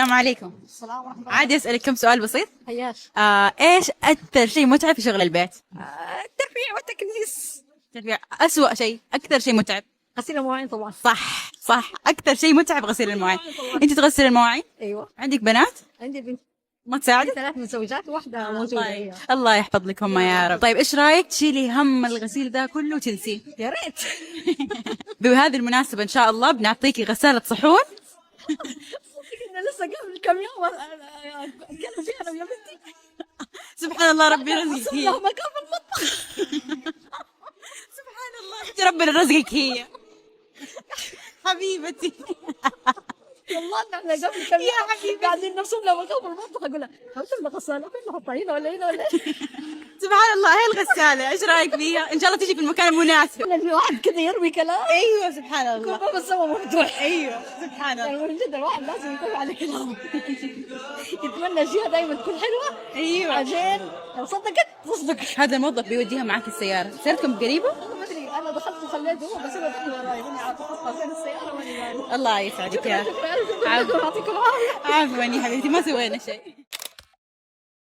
السلام عليكم. السلام ورحمة الله. عادي أسألك كم سؤال بسيط؟ حياش. إيش أكثر شيء متعب في شغل البيت؟ التربية والتكنيس. أسوأ شيء، أكثر شيء متعب. غسيل المواعين طبعا. صح، أكثر شيء متعب غسيل المواعين. أنت تغسل المواعين؟ ايوه. عندك بنات؟ عندي بنت. ما تساعدك؟ 3 متزوجات وواحدة موجودة هي. الله يحفظ لك هم يا رب. طيب إيش رأيك تشيلي هم الغسيل ده كله وتنسيه؟ يا ريت. بهذه المناسبة إن شاء الله بنعطيكي غسالة صحون. انا لسه قبل كم يوم اتكلم فيها انا ويا بنتي. سبحان الله ربي رزقك هي. لها مكان في المطبخ. سبحان الله انت ربنا رزقك هي. حبيبتي. والله احنا قبل كم يوم قاعدين نرسم لها مكان في المطبخ، اقول لها هاتوا لنا غسالة فين نحطها، هنا ولا هنا ولا هنا. سبحان الله هي الغسالة ايش رايك فيها؟ ان شاء الله تيجي في المكان المناسب. في واحد كذا يرمي كلام ايوه سبحان الله. باب السما مفتوح. ايوه سبحان الله. يعني من جد الواحد لازم يكون على كلامه. يتمنى اشياء دائما تكون حلوه. ايوه عشان لو صدقت تصدق. هذا الموظف بيوديها معك السيارة، سيارتكم قريبة؟ والله ما ادري، انا دخلت وخليته هو بس هو دخل وراي، ماني عارفه احطها فين السياره ماني عارفه. الله يسعدك يا شكرا يعطيكم العافيه. عفوا يا حبيبتي ما سوينا شيء.